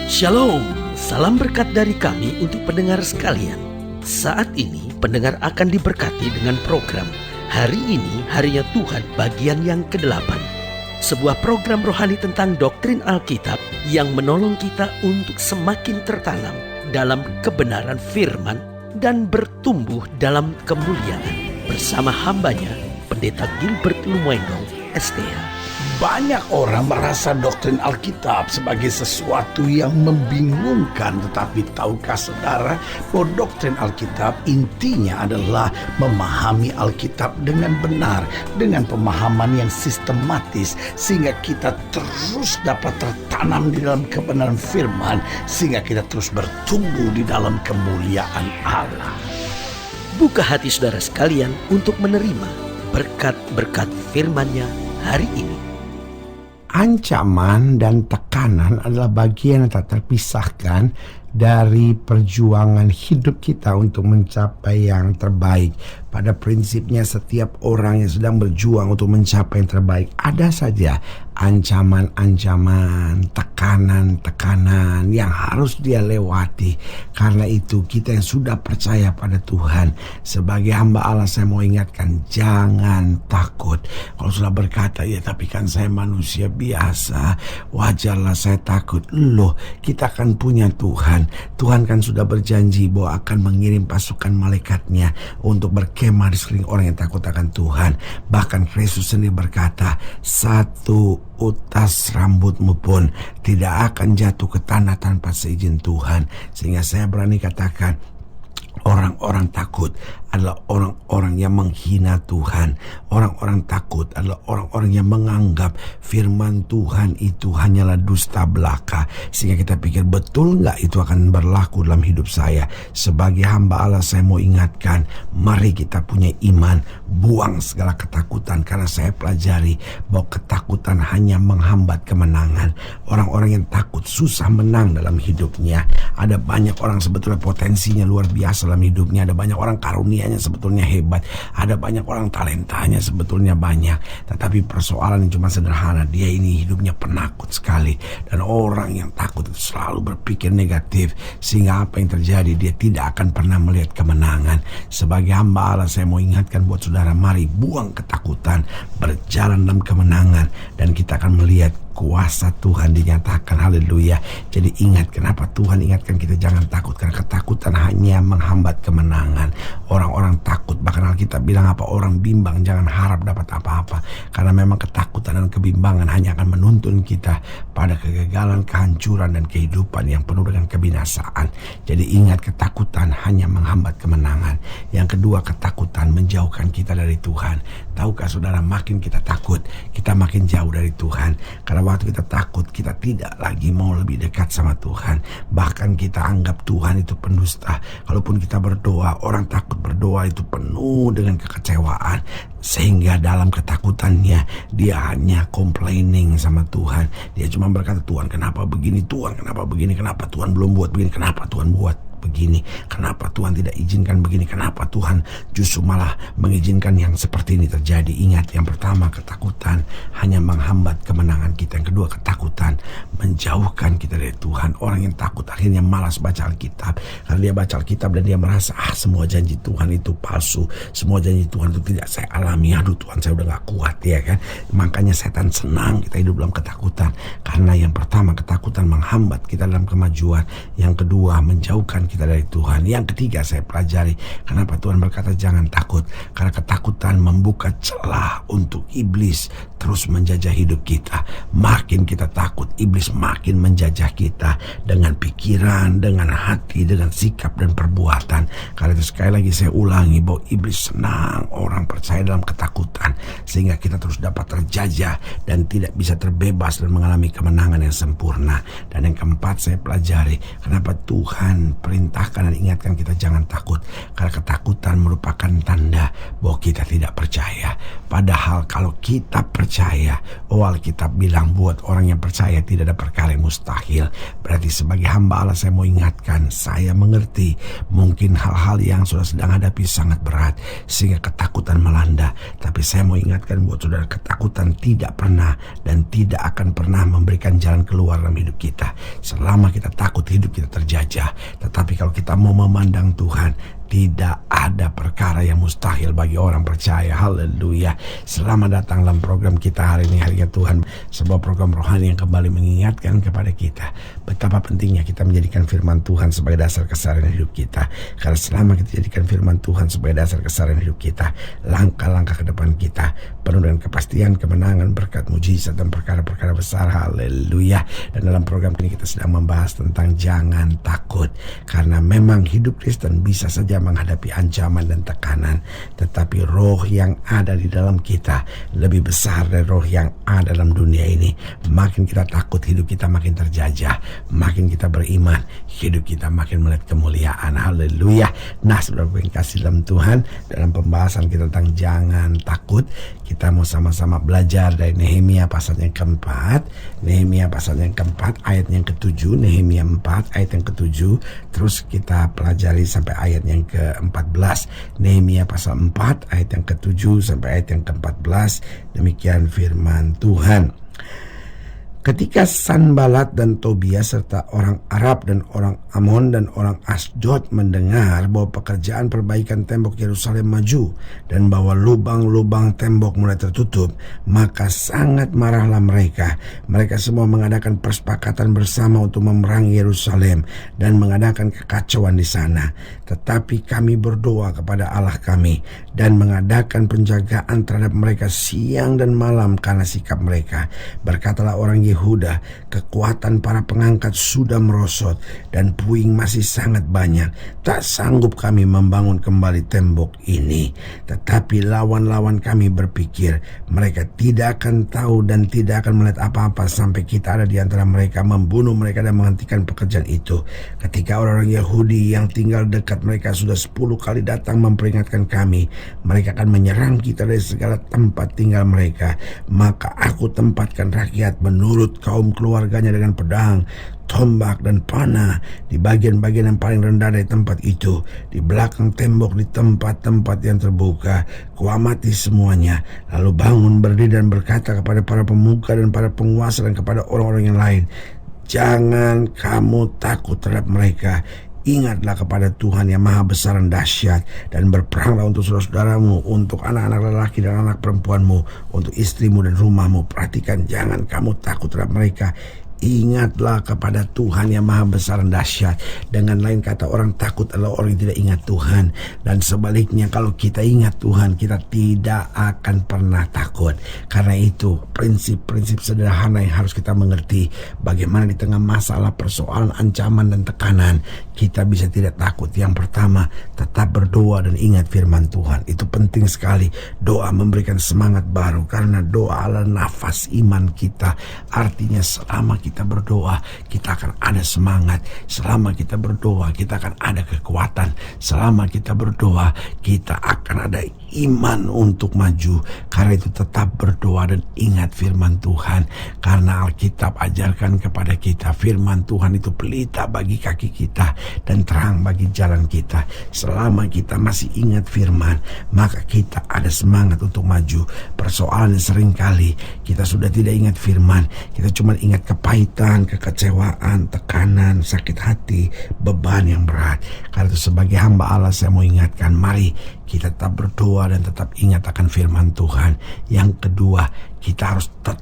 Shalom, salam berkat dari kami untuk pendengar sekalian. Saat ini pendengar akan diberkati dengan program Hari Ini Harinya Tuhan bagian yang ke-8. Sebuah program rohani tentang doktrin Alkitab yang menolong kita untuk semakin tertanam dalam kebenaran firman dan bertumbuh dalam kemuliaan. Bersama hambanya, Pendeta Gilbert Lumoendong, STH. Banyak orang merasa doktrin Alkitab sebagai sesuatu yang membingungkan. Tetapi tahukah saudara bahwa doktrin Alkitab intinya adalah memahami Alkitab dengan benar, dengan pemahaman yang sistematis, sehingga kita terus dapat tertanam di dalam kebenaran firman, sehingga kita terus bertumbuh di dalam kemuliaan Allah. Buka hati saudara sekalian untuk menerima berkat-berkat firman-Nya hari ini. Ancaman dan tekanan adalah bagian yang tak terpisahkan dari perjuangan hidup kita untuk mencapai yang terbaik. Pada prinsipnya setiap orang yang sedang berjuang untuk mencapai yang terbaik, ada saja ancaman-ancaman, tekanan-tekanan yang harus dia lewati. Karena itu kita yang sudah percaya pada Tuhan, sebagai hamba Allah, saya mau ingatkan, jangan takut. Kalau sudah berkata, ya tapi kan saya manusia biasa, wajarlah saya takut. Loh, kita kan punya Tuhan. Tuhan kan sudah berjanji bahwa akan mengirim pasukan malaikatnya untuk berkemah di sekeliling orang yang takut akan Tuhan. Bahkan Kristus sendiri berkata, satu utas rambutmu pun tidak akan jatuh ke tanah tanpa seizin Tuhan. Sehingga saya berani katakan, orang-orang takut adalah orang-orang yang menghina Tuhan. Orang-orang takut adalah orang-orang yang menganggap firman Tuhan itu hanyalah dusta belaka. Sehingga kita pikir, betul nggak itu akan berlaku dalam hidup saya? Sebagai hamba Allah, saya mau ingatkan, mari kita punya iman, buang segala ketakutan. Karena saya pelajari bahwa ketakutan hanya menghambat kemenangan. Orang-orang yang takut susah menang dalam hidupnya. Ada banyak orang sebetulnya potensinya luar biasa dalam hidupnya. Ada banyak orang karunianya sebetulnya hebat. Ada banyak orang talentanya sebetulnya banyak. Tetapi persoalan yang cuma sederhana, dia ini hidupnya penakut sekali. Dan orang yang takut itu selalu berpikir negatif, sehingga apa yang terjadi, dia tidak akan pernah melihat kemenangan. Sebagai hamba Allah, saya mau ingatkan buat saudara, mari buang ketakutan, berjalan dalam kemenangan, dan kita akan melihat kuasa Tuhan dinyatakan. Haleluya. Jadi ingat, kenapa Tuhan ingatkan kita jangan takut? Karena ketakutan hanya menghambat kemenangan. Orang-orang takut, bahkan Alkitab bilang apa? Orang bimbang jangan harap dapat apa-apa. Karena memang ketakutan dan kebimbangan hanya akan menuntun kita pada kegagalan, kehancuran, dan kehidupan yang penuh dengan kebinasaan. Jadi ingat, ketakutan hanya menghambat kemenangan. Yang kedua, ketakutan menjauhkan kita dari Tuhan. Tahukah saudara, makin kita takut, kita makin jauh dari Tuhan. Karena waktu kita takut, kita tidak lagi mau lebih dekat sama Tuhan. Bahkan kita anggap Tuhan itu pendusta. Kalaupun kita berdoa, orang takut berdoa itu penuh dengan kekecewaan. Sehingga dalam ketakutannya, dia hanya complaining sama Tuhan. Dia cuma berkata, Tuhan kenapa begini, Tuhan kenapa begini, kenapa Tuhan belum buat begini, kenapa Tuhan buat begini, kenapa Tuhan tidak izinkan begini, kenapa Tuhan justru malah mengizinkan yang seperti ini terjadi. Ingat, yang pertama, ketakutan hanya menghambat kemenangan kita. Yang kedua, ketakutan menjauhkan kita dari Tuhan. Orang yang takut akhirnya malas baca Alkitab, karena dia baca Alkitab dan dia merasa, semua janji Tuhan itu palsu, semua janji Tuhan itu tidak saya alami. Aduh Tuhan, saya udah gak kuat, ya kan. Makanya setan senang kita hidup dalam ketakutan, karena yang pertama, ketakutan menghambat kita dalam kemajuan. Yang kedua, menjauhkan kita dari Tuhan. Yang ketiga, saya pelajari kenapa Tuhan berkata jangan takut. Karena ketakutan membuka celah untuk iblis terus menjajah hidup kita. Makin kita takut, iblis makin menjajah kita dengan pikiran, dengan hati, dengan sikap dan perbuatan. Karena itu sekali lagi saya ulangi bahwa iblis senang orang percaya dalam ketakutan, sehingga kita terus dapat terjajah dan tidak bisa terbebas dan mengalami kemenangan yang sempurna. Dan yang keempat, saya pelajari kenapa Tuhan perintahkan dan ingatkan kita jangan takut. Karena ketakutan merupakan tanda bahwa kita tidak percaya. Padahal kalau kita percaya, Alkitab bilang buat orang yang percaya tidak ada perkara yang mustahil. Berarti sebagai hamba Allah, saya mau ingatkan, saya mengerti mungkin hal-hal yang sudah sedang hadapi sangat berat sehingga ketakutan melanda. Tapi saya mau ingatkan buat saudara, ketakutan tidak pernah dan tidak akan pernah memberikan jalan keluar dalam hidup kita. Selama kita takut, hidup kita terjajah. Tetapi kalau kita mau memandang Tuhan, tidak ada perkara yang mustahil bagi orang percaya. Haleluya. Selamat datang dalam program kita hari ini, Harinya Tuhan. Sebuah program rohani yang kembali mengingatkan kepada kita betapa pentingnya kita menjadikan firman Tuhan sebagai dasar keseharian hidup kita. Karena selama kita jadikan firman Tuhan sebagai dasar keseharian hidup kita, langkah-langkah ke depan kita penuh dengan kepastian, kemenangan, berkat, mujizat, dan perkara-perkara besar. Haleluya. Dan dalam program ini kita sedang membahas tentang jangan takut. Karena memang hidup Kristen bisa saja menghadapi ancaman dan tekanan, tetapi roh yang ada di dalam kita lebih besar dari roh yang ada dalam dunia ini. Makin kita takut, hidup kita makin terjajah. Makin kita beriman, hidup kita makin melihat kemuliaan. Haleluya. Nah, saudara yang kasih dalam Tuhan, dalam pembahasan kita tentang jangan takut, kita mau sama-sama belajar dari Nehemia pasal yang keempat. Nehemia pasal yang keempat ayat yang ke-7. Nehemia 4 ayat yang ke-7. Terus kita pelajari sampai ayat yang ke-14. Nehemia pasal 4 ayat yang ke-7 sampai ayat yang ke-14. Demikian firman Tuhan. Ketika Sanbalat dan Tobia serta orang Arab dan orang Amon dan orang Asdod mendengar bahwa pekerjaan perbaikan tembok Yerusalem maju dan bahwa lubang-lubang tembok mulai tertutup, maka sangat marahlah mereka. Mereka semua mengadakan persepakatan bersama untuk memerangi Yerusalem dan mengadakan kekacauan di sana. Tetapi kami berdoa kepada Allah kami dan mengadakan penjagaan terhadap mereka siang dan malam karena sikap mereka. Berkatalah orang Yehuda, kekuatan para pengangkat sudah merosot dan puing masih sangat banyak. Tak sanggup kami membangun kembali tembok ini. Tetapi lawan-lawan kami berpikir, mereka tidak akan tahu dan tidak akan melihat apa-apa sampai kita ada di antara mereka, membunuh mereka dan menghentikan pekerjaan itu. Ketika orang-orang Yahudi yang tinggal dekat mereka sudah 10 kali datang memperingatkan kami, mereka akan menyerang kita dari segala tempat tinggal mereka. Maka aku tempatkan rakyat menurut kaum keluarganya dengan pedang, tombak, dan panah di bagian-bagian yang paling rendah dari tempat itu, di belakang tembok, di tempat-tempat yang terbuka. Kuamati semuanya, lalu bangun berdiri dan berkata kepada para pemuka dan para penguasa dan kepada orang-orang yang lain, jangan kamu takut terhadap mereka. Ingatlah kepada Tuhan yang maha besar dan dahsyat, dan berperanglah untuk saudara-saudaramu, untuk anak-anak lelaki dan anak perempuanmu, untuk istrimu dan rumahmu. Perhatikan, jangan kamu takut terhadap mereka. Ingatlah kepada Tuhan yang maha besar dan dahsyat. Dengan lain kata, orang takut adalah orang yang tidak ingat Tuhan. Dan sebaliknya, kalau kita ingat Tuhan, kita tidak akan pernah takut. Karena itu prinsip-prinsip sederhana yang harus kita mengerti. Bagaimana di tengah masalah, persoalan, ancaman, dan tekanan, kita bisa tidak takut. Yang pertama, tetap berdoa dan ingat firman Tuhan. Itu penting sekali. Doa memberikan semangat baru, karena doa adalah nafas iman kita. Artinya selama kita berdoa, kita akan ada semangat. Selama kita berdoa, kita akan ada kekuatan. Selama kita berdoa, kita akan ada iman untuk maju. Karena itu tetap berdoa dan ingat firman Tuhan. Karena Alkitab ajarkan kepada kita, firman Tuhan itu pelita bagi kaki kita dan terang bagi jalan kita. Selama kita masih ingat firman, maka kita ada semangat untuk maju. Persoalan seringkali kita sudah tidak ingat firman, kita cuma ingat kepahitan, kekecewaan, tekanan, sakit hati, beban yang berat. Karena itu sebagai hamba Allah, saya mau ingatkan, mari kita tetap berdoa dan tetap ingat akan firman Tuhan. Yang kedua, kita harus tetap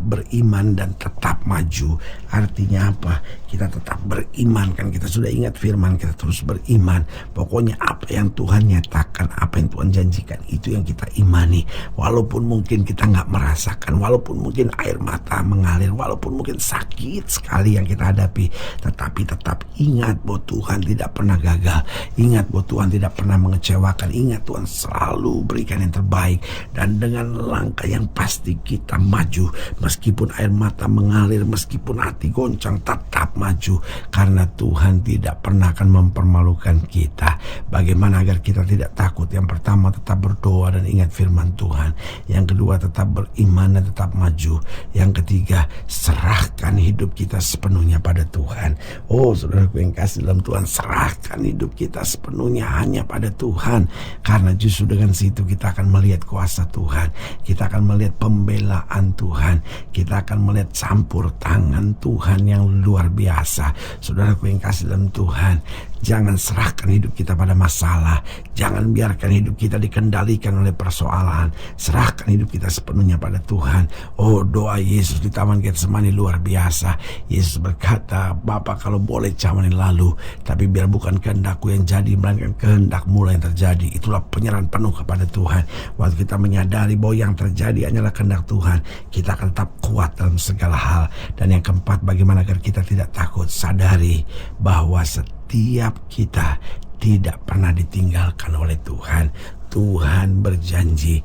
beriman dan tetap maju. Artinya apa? Kita tetap beriman, kan kita sudah ingat firman, kita terus beriman. Pokoknya apa yang Tuhan nyatakan, apa yang Tuhan janjikan, itu yang kita imani. Walaupun mungkin kita nggak merasakan, walaupun mungkin air mata mengalir, walaupun mungkin sakit sekali yang kita hadapi, tetapi tetap ingat bahwa Tuhan tidak pernah gagal. Ingat bahwa Tuhan tidak pernah mengecewakan. Ingat Tuhan selalu berikan yang terbaik. Dan dengan langkah yang pasti kita maju. Meskipun air mata mengalir, meskipun hati goncang, tetap maju. Karena Tuhan tidak pernah akan mempermalukan kita. Bagaimana agar kita tidak takut? Yang pertama, tetap berdoa dan ingat firman Tuhan. Yang kedua, tetap beriman dan tetap maju. Yang ketiga, serahkan hidup kita sepenuhnya pada Tuhan. Oh, saudaraku yang kasih dalam Tuhan, serahkan hidup kita sepenuhnya hanya pada Tuhan. Karena justru dengan situ kita akan melihat kuasa Tuhan. Kita akan melihat pembelaan Tuhan. Kita akan melihat campur tangan Tuhan yang luar luar biasa. Saudaraku yang kasih dalam Tuhan, jangan serahkan hidup kita pada masalah. Jangan biarkan hidup kita dikendalikan oleh persoalan. Serahkan hidup kita sepenuhnya pada Tuhan. Oh, doa Yesus di Taman Getsemani luar biasa. Yesus berkata, Bapa, kalau boleh zaman yang lalu, tapi biar bukan kehendakku yang jadi, melainkan kehendak-Mu yang terjadi. Itulah penyerahan penuh kepada Tuhan. Waktu kita menyadari bahwa yang terjadi hanyalah kehendak Tuhan, kita akan tetap kuat dalam segala hal. Dan yang keempat, bagaimana agar kita tidak takut? Sadari bahwa setiap kita tidak pernah ditinggalkan oleh Tuhan. Tuhan berjanji,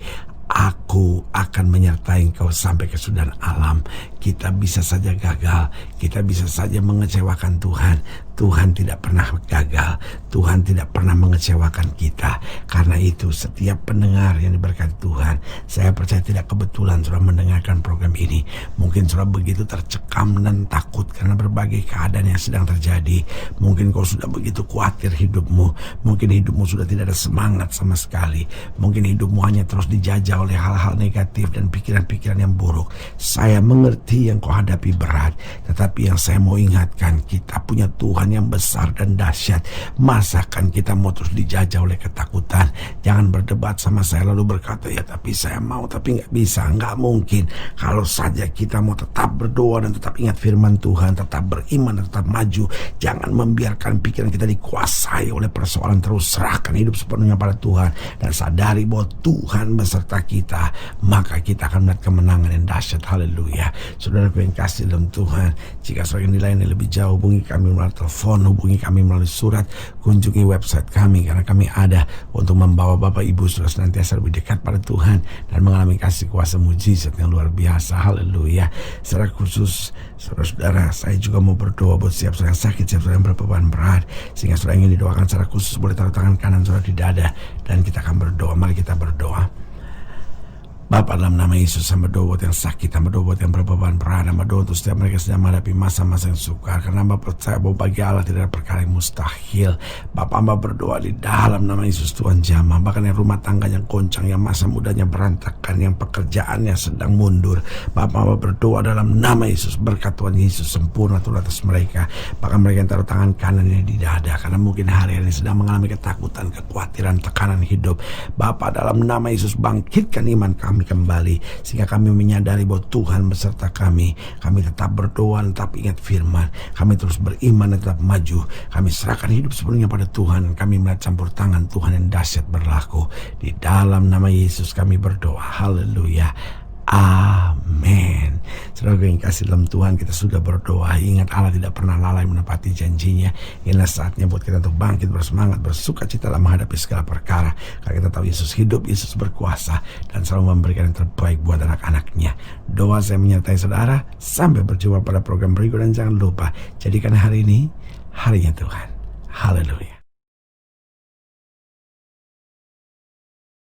Aku akan menyertai engkau sampai kesudahan alam. Kita bisa saja gagal, kita bisa saja mengecewakan Tuhan. Tuhan tidak pernah gagal, Tuhan tidak pernah mengecewakan kita. Karena itu setiap pendengar yang diberkati Tuhan, saya percaya tidak kebetulan sudah mendengarkan program ini. Mungkin sudah begitu tercekam dan takut karena berbagai keadaan yang sedang terjadi. Mungkin kau sudah begitu khawatir hidupmu. Mungkin hidupmu sudah tidak ada semangat sama sekali. Mungkin hidupmu hanya terus dijajah oleh hal-hal negatif dan pikiran-pikiran yang buruk. Saya mengerti yang kau hadapi berat, tetapi yang saya mau ingatkan, kita punya Tuhan yang besar dan dahsyat. Masakan kita mau terus dijajah oleh ketakutan? Jangan berdebat sama saya lalu berkata, ya tapi saya mau, tapi nggak bisa. Nggak mungkin. Kalau saja kita mau tetap berdoa dan tetap ingat firman Tuhan, tetap beriman dan tetap maju, jangan membiarkan pikiran kita dikuasai oleh persoalan. Terus serahkan hidup sepenuhnya pada Tuhan dan sadari bahwa Tuhan beserta kita, maka kita akan melihat kemenangan yang dahsyat. Haleluya. Saudaraku yang kasih dalam Tuhan, jika saudara yang dilayani lebih jauh, hubungi kami melalui telepon, hubungi kami melalui surat, kunjungi website kami, karena kami ada untuk membawa Bapak Ibu saudara senantiasa lebih dekat pada Tuhan dan mengalami kasih kuasa mujizat yang luar biasa. Haleluya. Secara khusus saudara-saudara, saya juga mau berdoa buat siap saudara yang sakit, siap saudara yang berbeban berat, sehingga saudara ingin didoakan secara khusus, boleh taruh tangan kanan saudara di dada dan kita akan berdoa. Mari kita berdoa. Bapa, dalam nama Yesus, hamba doa buat yang sakit, hamba doa buat yang berbeban berat, hamba doa untuk setiap mereka sedang menghadapi masa-masa yang sukar, karena hamba percaya bahwa bagi Allah tidak ada perkara yang mustahil. Bapa, hamba berdoa di dalam nama Yesus, Tuhan jamah, bahkan yang rumah tangganya goncang, yang masa mudanya berantakan, yang pekerjaannya sedang mundur. Bapa, hamba berdoa dalam nama Yesus, berkat Tuhan Yesus sempurna turun atas mereka, bahkan mereka yang taruh tangan kanannya di dada, karena mungkin hari ini sedang mengalami ketakutan, kekhawatiran, tekanan hidup. Bapa, dalam nama Yesus, bangkitkan iman kami kembali, sehingga kami menyadari bahwa Tuhan beserta kami. Kami tetap berdoa, tetap ingat firman, kami terus beriman dan tetap maju. Kami serahkan hidup sepenuhnya pada Tuhan. Kami melihat campur tangan Tuhan yang dahsyat berlaku. Di dalam nama Yesus kami berdoa. Haleluya. Amin. Saudara yang kasih dalam Tuhan, kita sudah berdoa. Ingat, Allah tidak pernah lalai menepati janjinya. Inilah saatnya buat kita untuk bangkit, bersemangat, bersuka cita dalam menghadapi segala perkara. Karena kita tahu Yesus hidup, Yesus berkuasa, dan selalu memberikan yang terbaik buat anak-anaknya. Doa saya menyertai saudara. Sampai berjumpa pada program berikut, dan jangan lupa, jadikan hari ini harinya Tuhan. Haleluya.